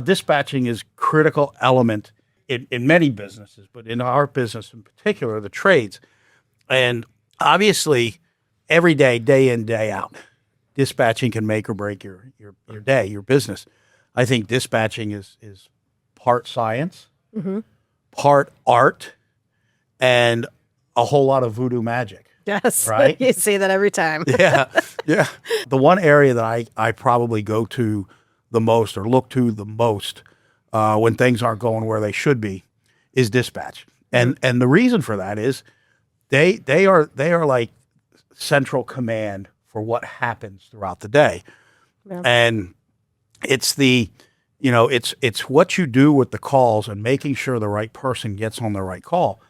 dispatching is critical element in many businesses, but in our business in particular, the trades. And obviously, every day, day in, day out, dispatching can make or break your day, your business. I think dispatching is part science, part art, and a whole lot of voodoo magic. Yes, right? You say that every time. Yeah. The one area that I probably go to the most or look to the most when things aren't going where they should be is dispatch. And the reason for that is they are like central command for what happens throughout the day. Yeah. And it's it's what you do with the calls and making sure the right person gets on the right call.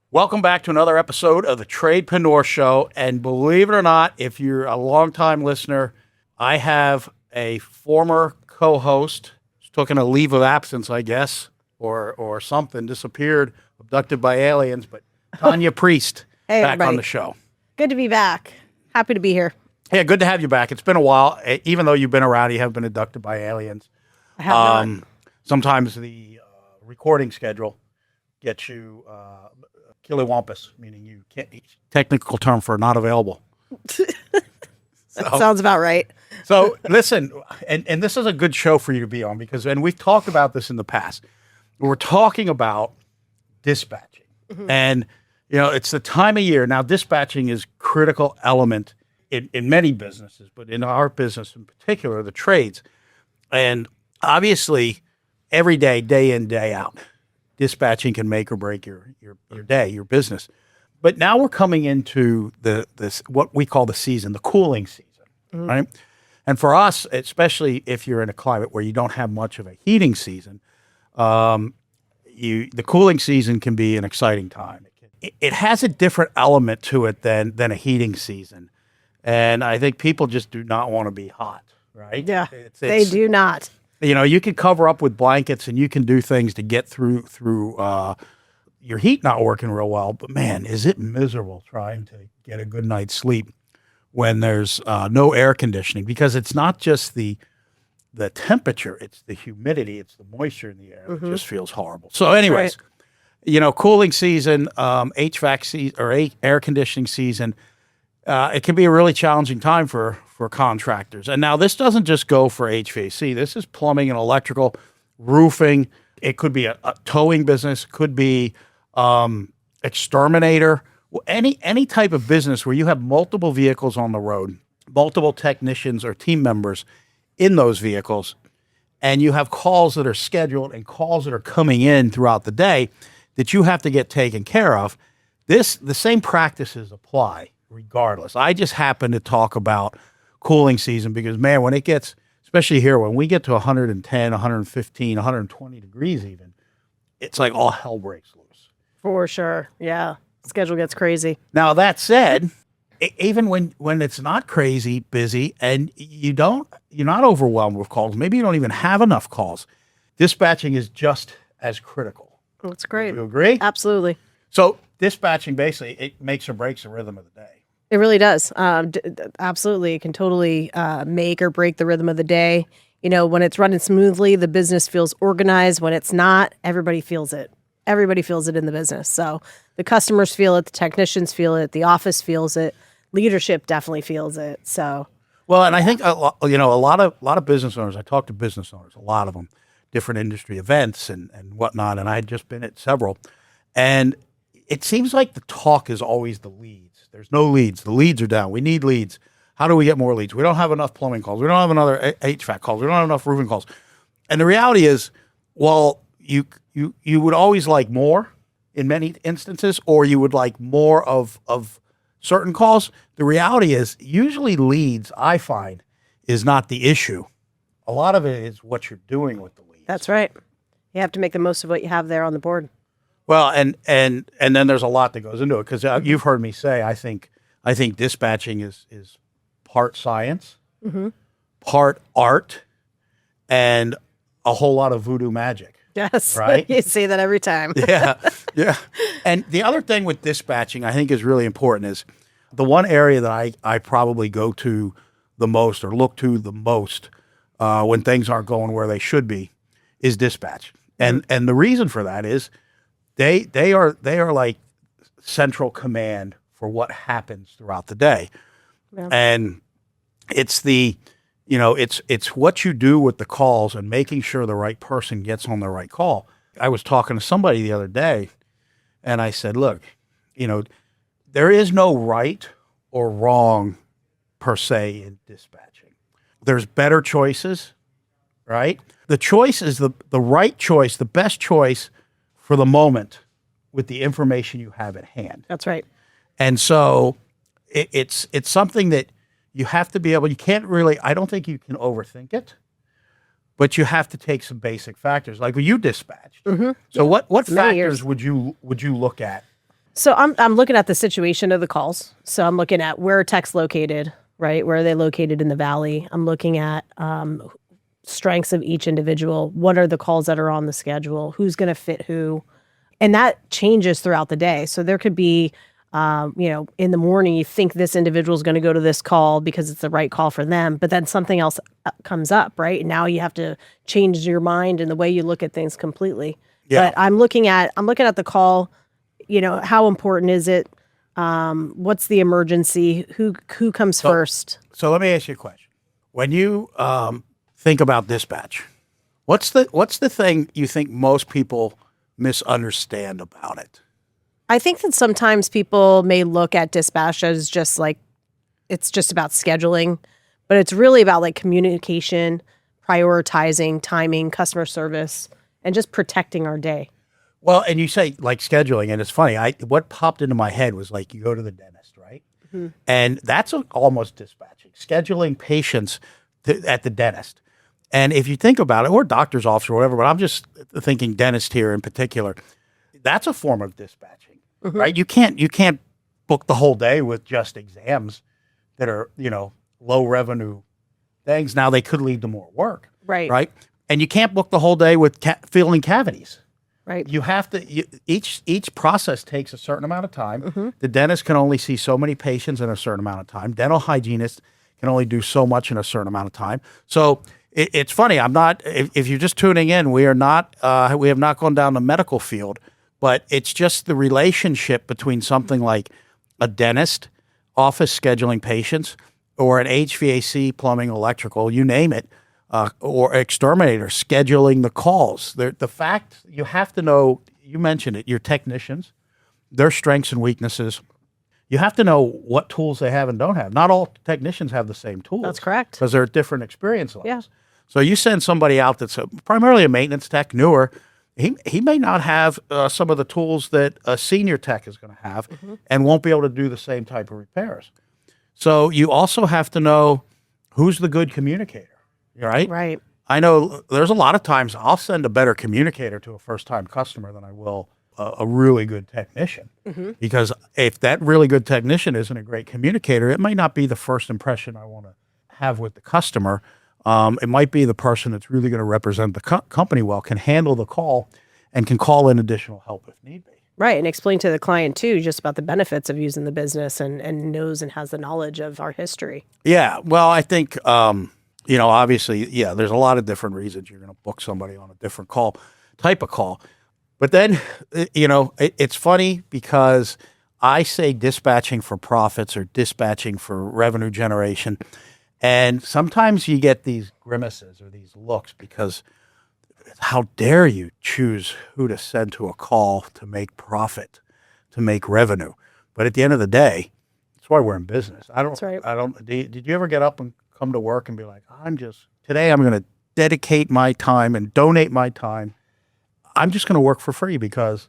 Welcome back to another episode of the Tradepreneur Show. And believe it or not, if you're a longtime listener, I have a former co-host who's taken a leave of absence, I guess, or something, disappeared, abducted by aliens, but Tanya Priest Hey, back everybody. on the show. Good to be back. Happy to be here. Yeah, good to have you back. It's been a while. Even though you've been around, you have been abducted by aliens. I have not. Sometimes the recording schedule gets you killywampus, meaning you can't. Technical term for not available. That sounds about right. So listen, and this is a good show for you to be on and we've talked about this in the past. We're talking about dispatching, and it's the time of year now. Dispatching is critical element in many businesses, but in our business in particular, the trades. And obviously, every day, day in, day out, dispatching can make or break your day, your business. But now we're coming into this what we call the season, the cooling season, right? And for us, especially if you're in a climate where you don't have much of a heating season, the cooling season can be an exciting time. It has a different element to it than a heating season. And I think people just do not want to be hot, right? Yeah, they do not. You can cover up with blankets and you can do things to get through your heat not working real well. But man, is it miserable trying to get a good night's sleep when there's no air conditioning, because it's not just the temperature, it's the humidity, it's the moisture in the air. It just feels horrible. So anyways, cooling season, HVAC season or air conditioning season, it can be a really challenging time for contractors. And now this doesn't just go for HVAC. This is plumbing and electrical, roofing. It could be a towing business, could be exterminator, any type of business where you have multiple vehicles on the road, multiple technicians or team members in those vehicles, and you have calls that are scheduled and calls that are coming in throughout the day that you have to get taken care of. The same practices apply regardless. I just happen to talk about cooling season because, man, when it gets, especially here, when we get to 110, 115, 120 degrees even, it's like all hell breaks loose. For sure. Yeah. Schedule gets crazy. Now, that said, even when it's not crazy busy and you're not overwhelmed with calls, maybe you don't even have enough calls, dispatching is just as critical. That's great. You agree? Absolutely. So dispatching, basically, it makes or breaks the rhythm of the day. It really does. Absolutely. It can totally make or break the rhythm of the day. When it's running smoothly, the business feels organized. When it's not, everybody feels it. Everybody feels it in the business. So the customers feel it, the technicians feel it, the office feels it, leadership definitely feels it. So, well, and I think a lot of business owners. I talk to business owners, a lot of them, different industry events and whatnot, and I had just been at several, and it seems like the talk is always the leads. There's no leads. The leads are down. We need leads. How do we get more leads? We don't have enough plumbing calls. We don't have another HVAC calls. We don't have enough roofing calls. And the reality is, well, you would always like more in many instances, or you would like more of certain calls. The reality is, usually leads, I find, is not the issue. A lot of it is what you're doing with the leads. That's right. You have to make the most of what you have there on the board. Well, and then there's a lot that goes into it, because you've heard me say I think dispatching is part science, part art, and a whole lot of voodoo magic. Yes, right. You say that every time. Yeah. And the other thing with dispatching I think is really important is the one area that I probably go to the most or look to the most when things aren't going where they should be is dispatch. And the reason for that is they are like central command for what happens throughout the day. Yeah. And it's it's what you do with the calls and making sure the right person gets on the right call. I was talking to somebody the other day and I said, look, there is no right or wrong per se in dispatching. There's better choices, right? The choice is the right choice, the best choice for the moment with the information you have at hand. That's right. And so it's something that you have to be able, you can't really, I don't think you can overthink it, but you have to take some basic factors. Like when you dispatched. Mm-hmm. So what Many factors years. would you look at? So I'm looking at the situation of the calls. So I'm looking at where are techs located, right? Where are they located in the valley? I'm looking at strengths of each individual. What are the calls that are on the schedule? Who's going to fit who? And that changes throughout the day. So there could be, in the morning, you think this individual is going to go to this call because it's the right call for them, but then something else comes up, right? And now you have to change your mind and the way you look at things completely. Yeah. But I'm looking at the call. How important is it? What's the emergency? Who comes first? So let me ask you a question. When you think about dispatch, what's the thing you think most people misunderstand about it? I think that sometimes people may look at dispatch as just like it's just about scheduling, but it's really about like communication, prioritizing, timing, customer service, and just protecting our day. Well, and you say like scheduling, and it's funny. What popped into my head was like you go to the dentist, right? Mm-hmm. And that's almost dispatching, scheduling patients at the dentist. And if you think about it, or doctor's office or whatever, but I'm just thinking dentist here in particular, that's a form of dispatching, right? You can't book the whole day with just exams that are, low revenue things. Now they could lead to more work, right? And you can't book the whole day with filling cavities. Right. You have to, each process takes a certain amount of time. Mm-hmm. The dentist can only see so many patients in a certain amount of time. Dental hygienists can only do so much in a certain amount of time. So it's funny. I'm not, if you're just tuning in, we have not gone down the medical field, but it's just the relationship between something like a dentist, office scheduling patients, or an HVAC, plumbing, electrical, you name it, or exterminator scheduling the calls. The fact you have to know, you mentioned it, your technicians, their strengths and weaknesses. You have to know what tools they have and don't have. Not all technicians have the same tools. That's correct. Because they're at different experience levels. Yeah. So you send somebody out that's primarily a maintenance tech, newer, he may not have some of the tools that a senior tech is going to have and won't be able to do the same type of repairs. So you also have to know who's the good communicator. Right? Right. I know there's a lot of times I'll send a better communicator to a first-time customer than I will a really good technician. Mm-hmm. Because if that really good technician isn't a great communicator, it might not be the first impression I want to have with the customer. It might be the person that's really going to represent the company well, can handle the call, and can call in additional help if need be. Right, and explain to the client, too, just about the benefits of using the business and knows and has the knowledge of our history. Yeah, well, I think... obviously, there's a lot of different reasons you're going to book somebody on a different type of call. But then, it's funny because I say dispatching for profits or dispatching for revenue generation. And sometimes you get these grimaces or these looks because how dare you choose who to send to a call to make profit, to make revenue. But at the end of the day, that's why we're in business. That's right. Did you ever get up and come to work and be like, today I'm going to dedicate my time and donate my time. I'm just going to work for free because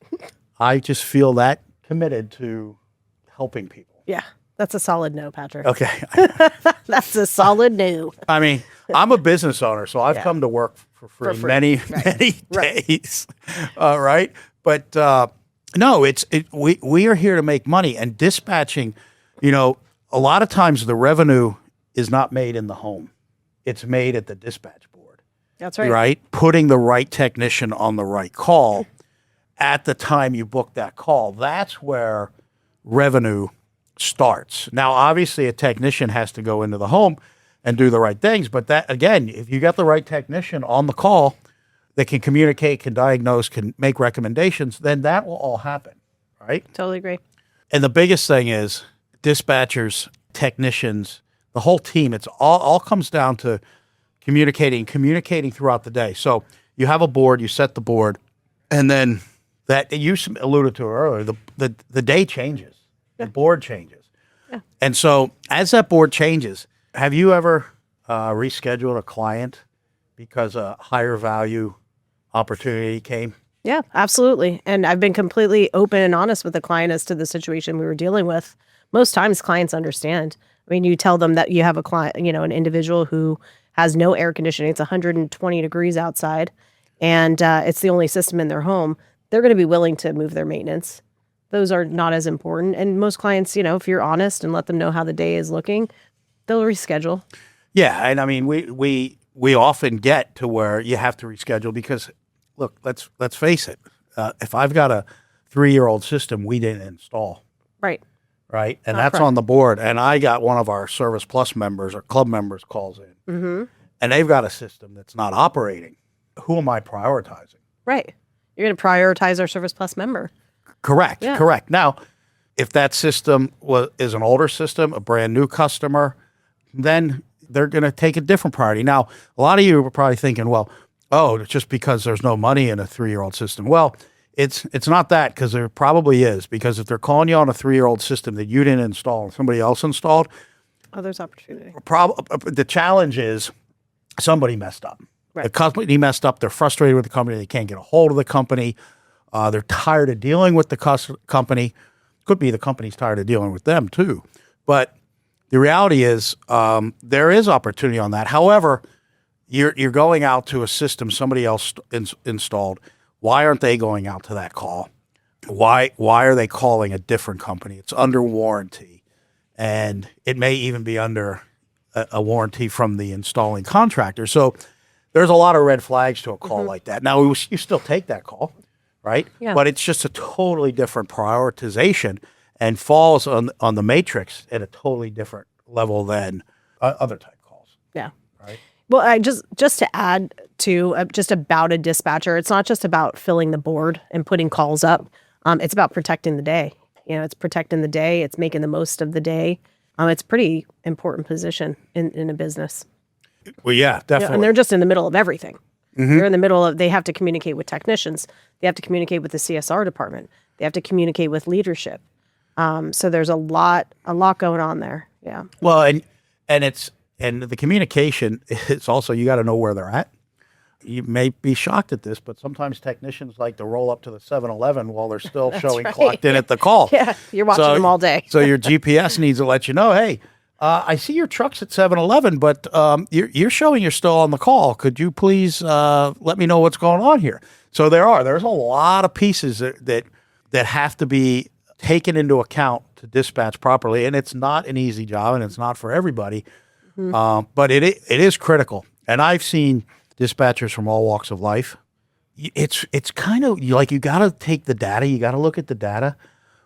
I just feel that committed to helping people. Yeah, that's a solid no, Patrick. Okay. That's a solid no. I mean, I'm a business owner, so I've come to work for free, many days. Right. But no, we are here to make money, and dispatching, a lot of times the revenue is not made in the home. It's made at the dispatch board. That's right. Right? Putting the right technician on the right call at the time you book that call. That's where revenue starts. Now, obviously, a technician has to go into the home, and do the right things. But that, again, if you got the right technician on the call that can communicate, can diagnose, can make recommendations, then that will all happen, right? Totally agree. And the biggest thing is dispatchers, technicians, the whole team. It's all comes down to communicating throughout the day. So you have a board, you set the board, and then that you alluded to earlier, the day changes, the board changes. Yeah. And so as that board changes, have you ever rescheduled a client because a higher value opportunity came? Yeah, absolutely. And I've been completely open and honest with the client as to the situation we were dealing with. Most times clients understand. I mean, you tell them that you have a client, an individual who has no air conditioning. It's 120 degrees outside, and it's the only system in their home. They're going to be willing to move their maintenance. Those are not as important. And most clients, if you're honest and let them know how the day is looking, they'll reschedule. Yeah, and I mean, we often get to where you have to reschedule because, look, let's face it. If I've got a 3-year-old system we didn't install, Right, and Not that's correct. on the board, and I got one of our Service Plus members or club members calls in, and they've got a system that's not operating. Who am I prioritizing? right. You're going to prioritize our Service Plus member. Correct. Yeah. Correct. Now, if that system is an older system, a brand new customer, then they're going to take a different priority. Now, a lot of you are probably thinking, well, it's just because there's no money in a 3-year-old system. Well, it's not that, because there probably is, because if they're calling you on a 3-year-old system that you didn't install and somebody else installed, Oh, there's opportunity. the challenge is somebody messed up. Right. The company messed up. They're frustrated with the company. They can't get a hold of the company. They're tired of dealing with the company. Could be the company's tired of dealing with them too. But the reality is there is opportunity on that. However, you're going out to a system somebody else installed. Why aren't they going out to that call? Why are they calling a different company? It's under warranty, and it may even be under a warranty from the installing contractor. So there's a lot of red flags to a call like that. Now, you still take that call, right? Yeah. But it's just a totally different prioritization and falls on the matrix at a totally different level than other type calls. Yeah. Right. Well, I just to add to just about a dispatcher, it's not just about filling the board and putting calls up. It's about protecting the day. It's protecting the day. It's making the most of the day. It's a pretty important position in a business. Well, yeah, definitely. And they're just in the middle of everything. They're in the middle of, they have to communicate with technicians. They have to communicate with the CSR department. They have to communicate with leadership. So there's a lot going on there. Yeah. Well, and the communication is also, you got to know where they're at. You may be shocked at this, but sometimes technicians like to roll up to the 7-Eleven while they're still showing right. clocked in at the call. Yeah. You're watching them all day. So your GPS needs to let you know, hey, I see your truck's at 7-Eleven, but you're showing you're still on the call. Could you please let me know what's going on here? So there's a lot of pieces that have to be taken into account to dispatch properly, and it's not an easy job, and it's not for everybody, but it is critical. And I've seen dispatchers from all walks of life. It's kind of like you got to take the data, you got to look at the data,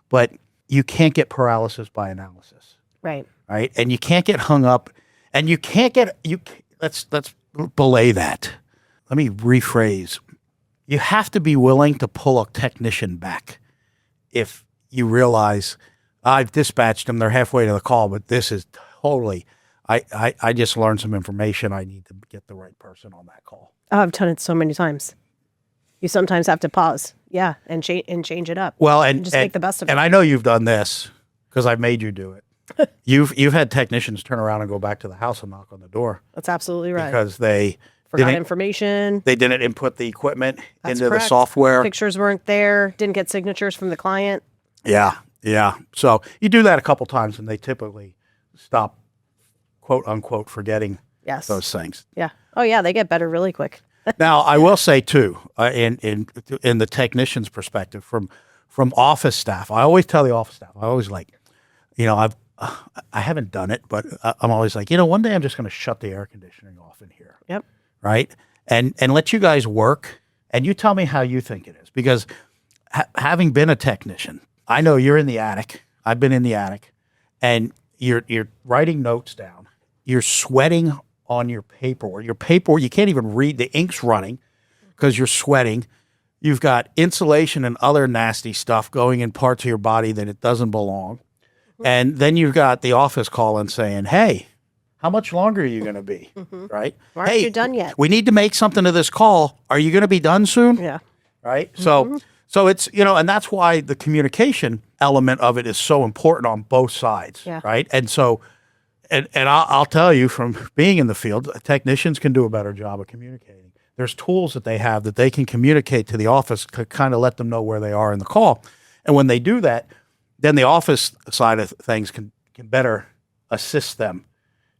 but you can't get paralysis by analysis. Right. Right. And you can't get hung up, and you can't get, let's belay that. Let me rephrase. You have to be willing to pull a technician back if you realize I've dispatched them, they're halfway to the call, but this is totally, I just learned some information. I need to get the right person on that call. Oh, I've done it so many times. You sometimes have to pause. Yeah. And change it up. Well, and just make the best of it. And I know you've done this because I've made you do it. You've had technicians turn around and go back to the house and knock on the door. That's absolutely right. Because they Forgot didn't, information. they didn't input the equipment That's into correct. the software. Pictures weren't there. Didn't get signatures from the client. Yeah. So you do that a couple times, and they typically stop, quote unquote, forgetting Yes. those things. Yeah. Oh yeah, they get better really quick. Now, I will say too, in the technician's perspective, from office staff, I always tell the office staff, I always like, I haven't done it, but I'm always like, one day I'm just going to shut the air conditioning off in here. Yep. Right. And let you guys work, and you tell me how you think it is, because having been a technician, I know you're in the attic. I've been in the attic, and you're writing notes down, you're sweating on your paperwork. Your paperwork, you can't even read. The ink's running because you're sweating. You've got insulation and other nasty stuff going in parts of your body that it doesn't belong. And then you've got the office calling saying, hey, how much longer are you going to be? Right? Why aren't you done yet? We need to make something of this call. Are you going to be done soon? Yeah. Right? So it's, and that's why the communication element of it is so important on both sides. Yeah. Right? And so, and I'll tell you from being in the field, technicians can do a better job of communicating. There's tools that they have that they can communicate to the office to kind of let them know where they are in the call. And when they do that, then the office side of things can better assist them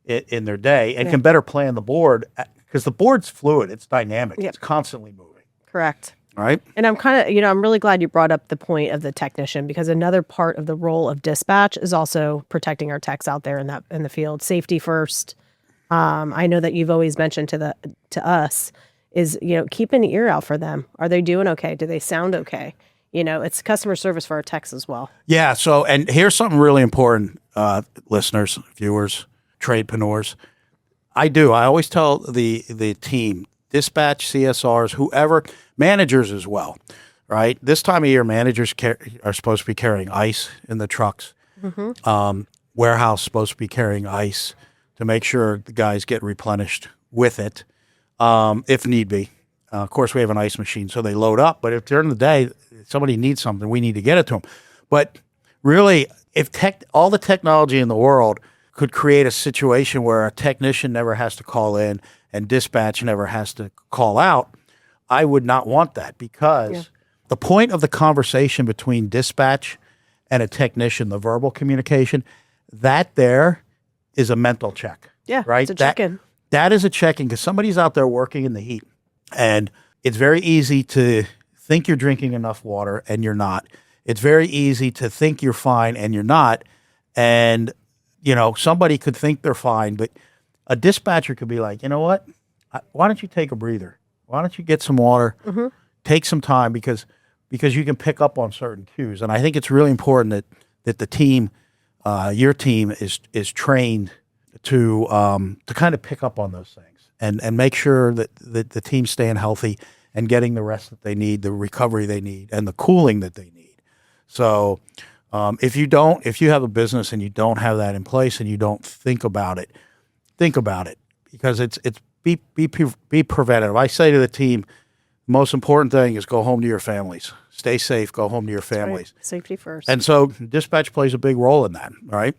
in their day and can better plan the board, because the board's fluid. It's dynamic. It's constantly moving. Correct. Right. And I'm kind of, I'm really glad you brought up the point of the technician, because another part of the role of dispatch is also protecting our techs out there in the field. Safety first. I know that you've always mentioned to us is, keep an ear out for them. Are they doing okay? Do they sound okay? It's customer service for our techs as well. Yeah. So, and here's something really important, listeners, viewers, tradepreneurs. I always tell the team, dispatch, CSRs, whoever, managers as well, right? This time of year, managers are supposed to be carrying ice in the trucks. Warehouse supposed to be carrying ice to make sure the guys get replenished with it, if need be. Of course, we have an ice machine, so they load up. But if during the day somebody needs something, we need to get it to them. But really, if all the technology in the world could create a situation where a technician never has to call in and dispatch never has to call out, I would not want that, because the point of the conversation between dispatch and a technician, the verbal communication, that there is a mental check. Yeah, right? It's a check-in. That is a check-in, because somebody's out there working in the heat. And it's very easy to think you're drinking enough water and you're not. It's very easy to think you're fine and you're not. And, somebody could think they're fine, but a dispatcher could be like, you know what? Why don't you take a breather? Why don't you get some water, take some time, because you can pick up on certain cues. And I think it's really important that the team, your team is trained to kind of pick up on those things. And make sure that the team's staying healthy and getting the rest that they need, the recovery they need, and the cooling that they need. So if you have a business and you don't have that in place and you don't think about it, because it's be preventative. I say to the team, the most important thing is go home to your families. Stay safe, go home to your families. Right. Safety first. And so dispatch plays a big role in that, right?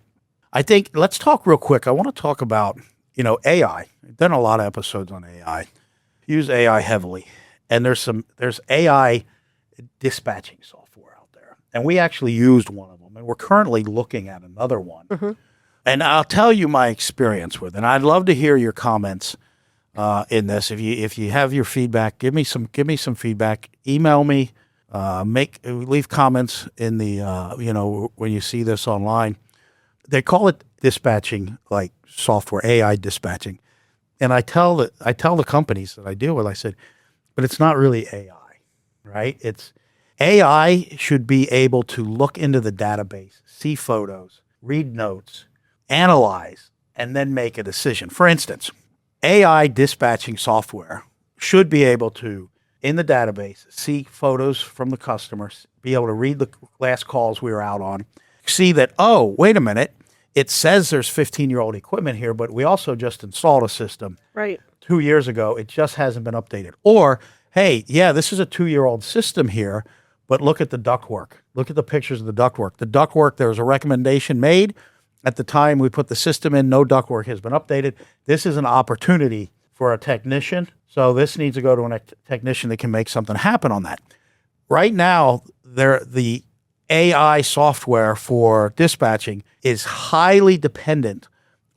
I think, let's talk real quick. I want to talk about AI. I've done a lot of episodes on AI. Use AI heavily. And there's AI dispatching software out there. And we actually used one of them. And we're currently looking at another one. And I'll tell you my experience with it. And I'd love to hear your comments in this. If you have your feedback, give me some feedback. Email me. Leave comments in the when you see this online. They call it dispatching, like software, AI dispatching. And I tell the companies that I deal with, I said, but it's not really AI, right? It's AI should be able to look into the database, see photos, read notes, analyze, and then make a decision. For instance, AI dispatching software should be able to, in the database, see photos from the customers, be able to read the last calls we were out on, see that, oh, wait a minute, it says there's 15-year-old equipment here, but we also just installed a system 2 years ago. It just hasn't been updated. Or, hey, yeah, this is a 2-year-old system here, but look at the ductwork. Look at the pictures of the ductwork. The ductwork, there was a recommendation made at the time we put the system in. No ductwork has been updated. This is an opportunity for a technician. So this needs to go to a technician that can make something happen on that. Right now, the AI software for dispatching is highly dependent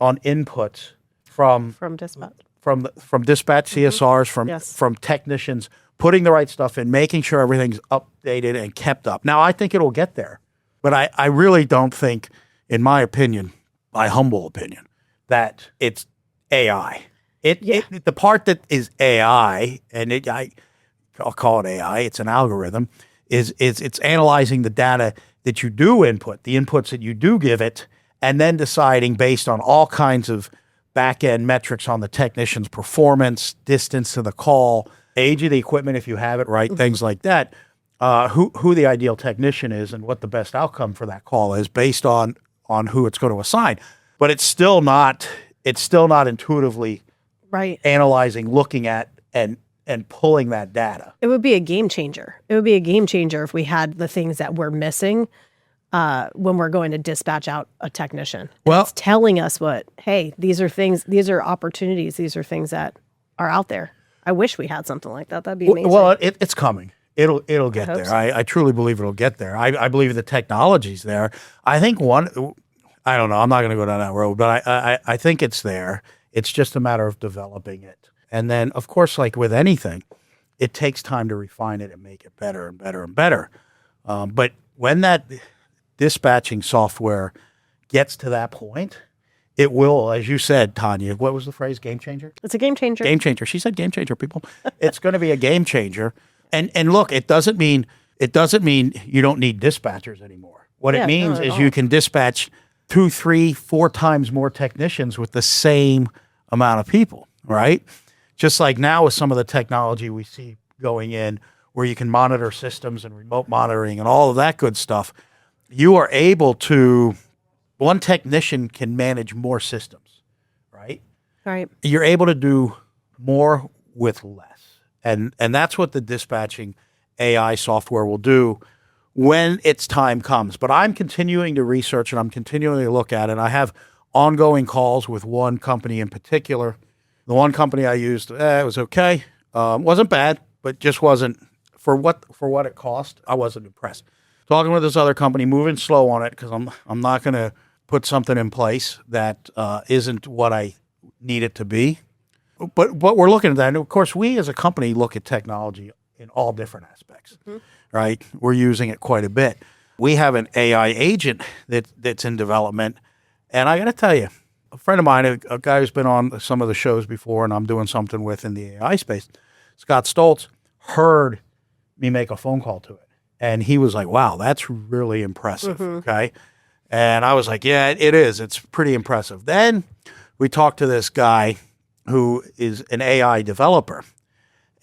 on inputs from dispatch, from dispatch CSRs, from technicians putting the right stuff in, making sure everything's updated and kept up. Now, I think it'll get there, but I really don't think, in my opinion, my humble opinion, that it's AI. The part that is AI, and I'll call it AI, it's an algorithm, is it's analyzing the data that you do input, the inputs that you do give it, and then deciding based on all kinds of back end metrics on the technician's performance, distance to the call, age of the equipment if you have it right, things like that. Who the ideal technician is and what the best outcome for that call is based on who it's going to assign. But it's still not intuitively Right. analyzing, looking at and pulling that data. It would be a game changer. It would be a game changer if we had the things that we're missing when we're going to dispatch out a technician. Well, it's telling us hey, these are opportunities. These are things that are out there. I wish we had something like that. That'd be amazing. Well, it's coming. It'll get there. so. I truly believe it'll get there. I believe the technology's there. I think I don't know. I'm not going to go down that road, but I think it's there. It's just a matter of developing it. And then, of course, like with anything, it takes time to refine it and make it better and better and better. But when that dispatching software gets to that point, it will, as you said, Tanya, what was the phrase? Game changer? It's a game changer. Game changer. She said game changer, people. It's going to be a game changer. And look, it doesn't mean you don't need dispatchers anymore. What it means is you can dispatch 2, 3, 4 times more technicians with the same amount of people, right? Just like now with some of the technology we see going in where you can monitor systems and remote monitoring and all of that good stuff, you are able to, one technician can manage more systems, right? Right. You're able to do more with less. And that's what the dispatching AI software will do when its time comes. But I'm continuing to research and I'm continuing to look at it. I have ongoing calls with one company in particular. The one company I used, it was okay. Wasn't bad, but just wasn't, for what it cost, I wasn't impressed. Talking with this other company, moving slow on it because I'm not going to put something in place that isn't what I need it to be. But we're looking at that. And of course, we as a company look at technology in all different aspects, right? We're using it quite a bit. We have an AI agent that's in development. And I got to tell you, a friend of mine, a guy who's been on some of the shows before and I'm doing something with in the AI space, Scott Stoltz, heard me make a phone call to it. And he was like, wow, that's really impressive, okay? And I was like, yeah, it is. It's pretty impressive. Then we talked to this guy who is an AI developer.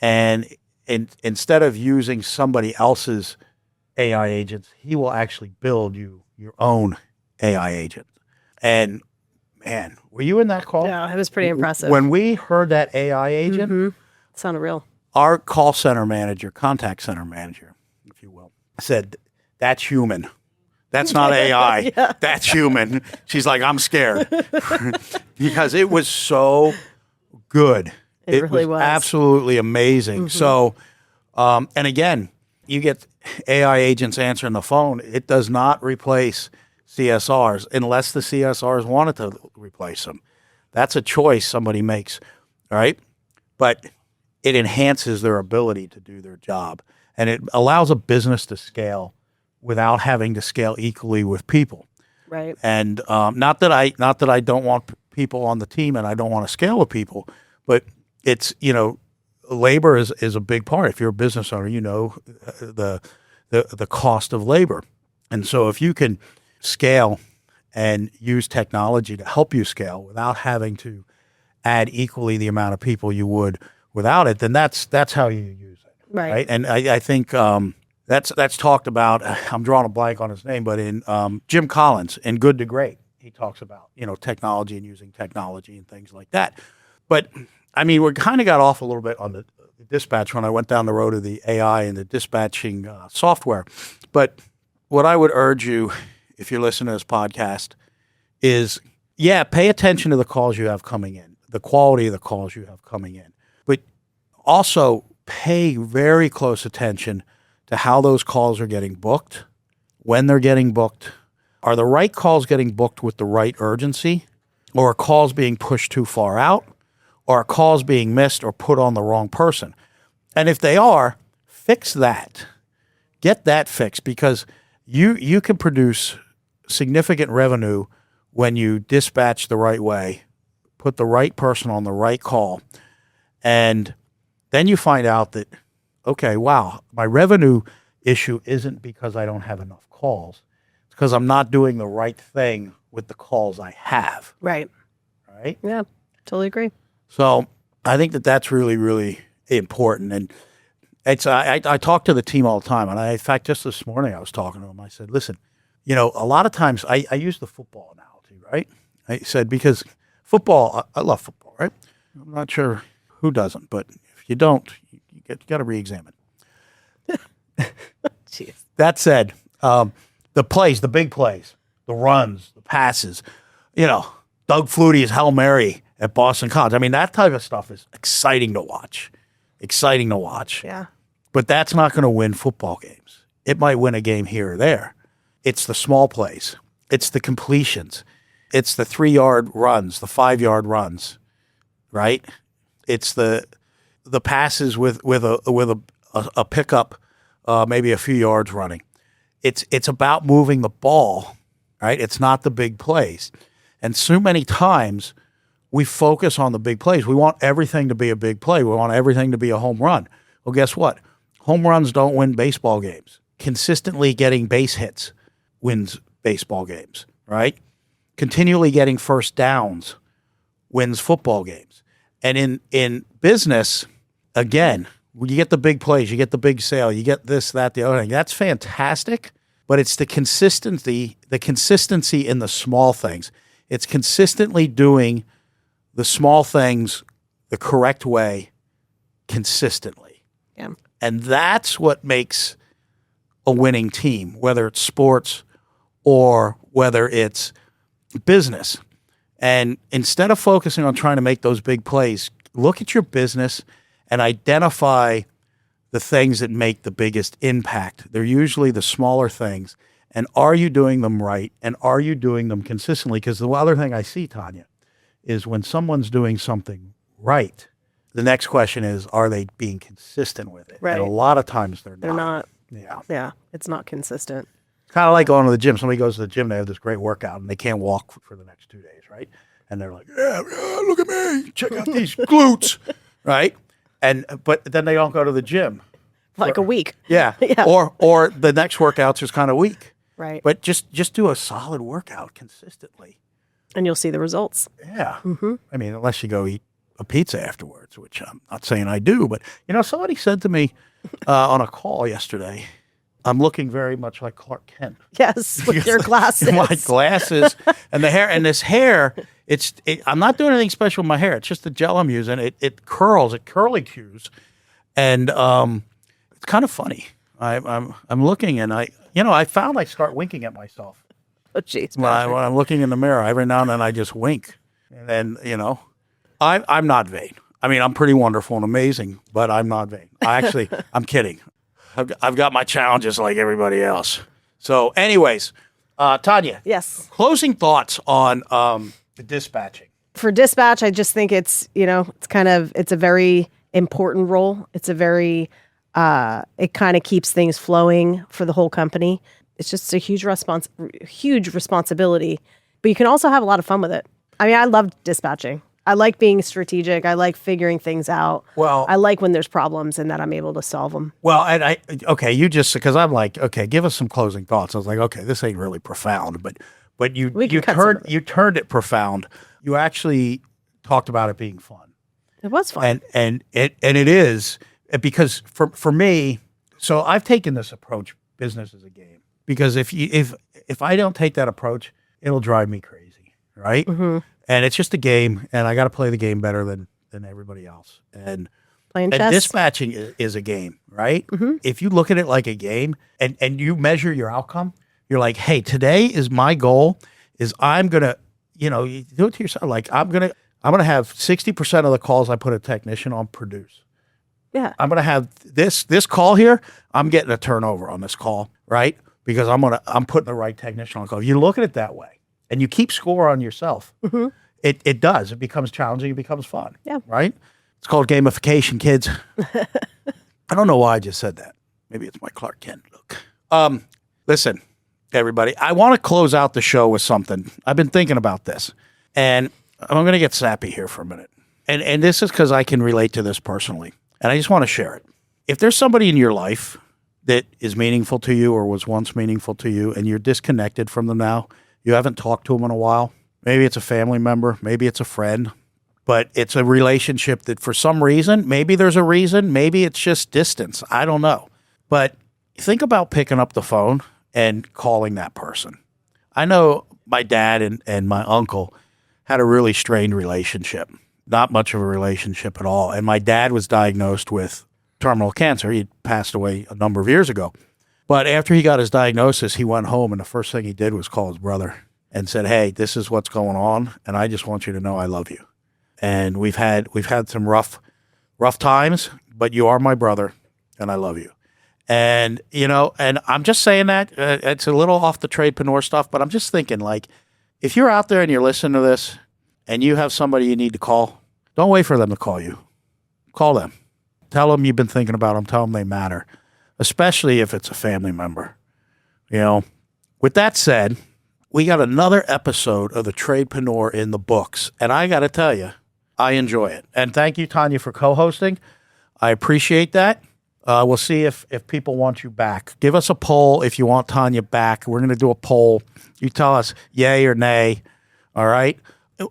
And instead of using somebody else's AI agents, he will actually build you your own AI agent. And man, were you in that call? Yeah, it was pretty impressive. When we heard that AI agent, It sounded real. our call center manager, contact center manager, if you will, said, that's human. That's not AI. That's human. She's like, I'm scared. Because it was so good. It really was. Absolutely amazing. So, and again, you get AI agents answering the phone. It does not replace CSRs unless the CSRs wanted to replace them. That's a choice somebody makes, all right? But it enhances their ability to do their job. And it allows a business to scale without having to scale equally with people. Right. And not that I don't want people on the team and I don't want to scale with people, but it's, labor is a big part. If you're a business owner, you know the cost of labor. And so if you can scale and use technology to help you scale without having to add equally the amount of people you would without it, then that's how you use it. Right. And I think that's talked about. I'm drawing a blank on his name, but in Jim Collins in Good to Great, he talks about technology and using technology and things like that. But I mean, we kind of got off a little bit on the dispatch when I went down the road of the AI and the dispatching software. But what I would urge you, if you're listening to this podcast, is, pay attention to the calls you have coming in, the quality of the calls you have coming in. But also pay very close attention to how those calls are getting booked, when they're getting booked. Are the right calls getting booked with the right urgency? Or are calls being pushed too far out? Or are calls being missed or put on the wrong person? And if they are, fix that. Get that fixed, because you can produce significant revenue when you dispatch the right way, put the right person on the right call, and then you find out that, okay, wow, my revenue issue isn't because I don't have enough calls. It's because I'm not doing the right thing with the calls I have. Right. Right? Yeah. Totally agree. So I think that that's really, really important. And it's I talk to the team all the time. And in fact, just this morning I was talking to them. I said, listen, a lot of times I use the football analogy, right? I said, because football, I love football, right? I'm not sure who doesn't, but if you don't, you got to re-examine. Jeez. That said, the big plays, the runs, the passes, Doug Flutie's Hail Mary at Boston College. I mean, that type of stuff is exciting to watch. Yeah. But that's not going to win football games. It might win a game here or there. It's the small plays. It's the completions. It's the 3-yard runs, the 5-yard runs, right? It's the passes with a pickup, maybe a few yards running. It's about moving the ball, right? It's not the big plays. And so many times we focus on the big plays. We want everything to be a big play. We want everything to be a home run. Well, guess what? Home runs don't win baseball games. Consistently getting base hits wins baseball games, right? Continually getting first downs wins football games. And in business, again, when you get the big plays, you get the big sale, you get this, that, the other thing. That's fantastic, but it's the consistency in the small things. It's consistently doing the small things the correct way consistently. Yeah. And that's what makes a winning team, whether it's sports or whether it's business. And instead of focusing on trying to make those big plays, look at your business and identify the things that make the biggest impact. They're usually the smaller things. And are you doing them right? And are you doing them consistently? Because the other thing I see, Tanya, is when someone's doing something right, the next question is, are they being consistent with it? Right. And a lot of times they're not. Yeah. Yeah. It's not consistent. Kind of like going to the gym. Somebody goes to the gym, they have this great workout, and they can't walk for the next 2 days, right? And they're like, yeah, look at me. Check out these glutes, right? But then they don't go to the gym. Like a week. Yeah. Yeah. Or the next workout's just kind of weak. Right. But just do a solid workout consistently. And you'll see the results. Yeah. Mm-hmm. I mean, unless you go eat a pizza afterwards, which I'm not saying I do. But, somebody said to me on a call yesterday, I'm looking very much like Clark Kent. Yes, with your glasses. My glasses and the hair. And this hair, I'm not doing anything special with my hair. It's just the gel I'm using. It curls, it curly cues. And it's kind of funny. I'm looking and I found I start winking at myself. Oh, jeez. When I'm looking in the mirror, every now and then I just wink. And then, I'm not vain. I mean, I'm pretty wonderful and amazing, but I'm not vain. I'm kidding. I've got my challenges like everybody else. So anyways, Tanya. Yes. Closing thoughts on the dispatching. For dispatch, I just think it's a very important role. It's a very, it kind of keeps things flowing for the whole company. It's just a huge responsibility, but you can also have a lot of fun with it. I mean, I love dispatching. I like being strategic. I like figuring things out. Well, I like when there's problems and that I'm able to solve them. Well, and because I'm like, okay, give us some closing thoughts. I was like, okay, this ain't really profound, but you turned it profound. You actually talked about it being fun. It was fun. And it is, because for me, so I've taken this approach, business is a game. Because if I don't take that approach, it'll drive me crazy, right? Mm-hmm. And it's just a game, and I got to play the game better than everybody else. And playing chess. And dispatching is a game, right? Mm-hmm. If you look at it like a game and you measure your outcome, you're like, hey, today is my goal. Is I'm gonna, you do it to yourself. Like I'm gonna have 60% of the calls I put a technician on produce. Yeah. I'm gonna have this call here. I'm getting a turnover on this call, right? Because I'm putting the right technician on the call. You look at it that way, and you keep score on yourself. Mm-hmm. It does. It becomes challenging. It becomes fun. Yeah. Right? It's called gamification, kids. I don't know why I just said that. Maybe it's my Clark Kent look. Listen, everybody, I want to close out the show with something. I've been thinking about this, and I'm going to get sappy here for a minute. And this is because I can relate to this personally, and I just want to share it. If there's somebody in your life that is meaningful to you or was once meaningful to you, and you're disconnected from them now, you haven't talked to them in a while, maybe it's a family member, maybe it's a friend, but it's a relationship that for some reason, maybe there's a reason, maybe it's just distance. I don't know. But think about picking up the phone and calling that person. I know my dad and my uncle had a really strained relationship, not much of a relationship at all. And my dad was diagnosed with terminal cancer. He passed away a number of years ago. But after he got his diagnosis, he went home, and the first thing he did was call his brother and said, "Hey, this is what's going on, and I just want you to know I love you. And we've had some rough times, but you are my brother, and I love you." And, and I'm just saying that, it's a little off the tradepreneur stuff, but I'm just thinking, like, if you're out there and you're listening to this and you have somebody you need to call, don't wait for them to call you. Call them. Tell them you've been thinking about them. Tell them they matter, especially if it's a family member. With that said, we got another episode of the Tradepreneur in the books, and I got to tell you, I enjoy it. And thank you, Tanya, for co-hosting. I appreciate that. We'll see if people want you back. Give us a poll if you want Tanya back. We're going to do a poll. You tell us yay or nay. All right.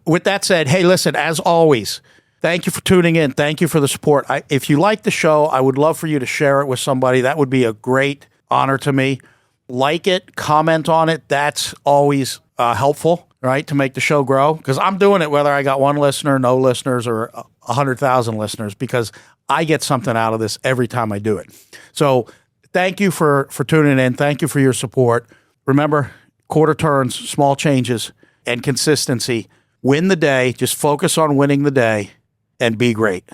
With that said, hey, listen, as always, thank you for tuning in. Thank you for the support. If you like the show, I would love for you to share it with somebody. That would be a great honor to me. Like it, comment on it. That's always helpful, right, to make the show grow. Because I'm doing it whether I got one listener, no listeners, or 100,000 listeners, because I get something out of this every time I do it. So thank you for tuning in. Thank you for your support. Remember, quarter turns, small changes, and consistency. Win the day. Just focus on winning the day and be great.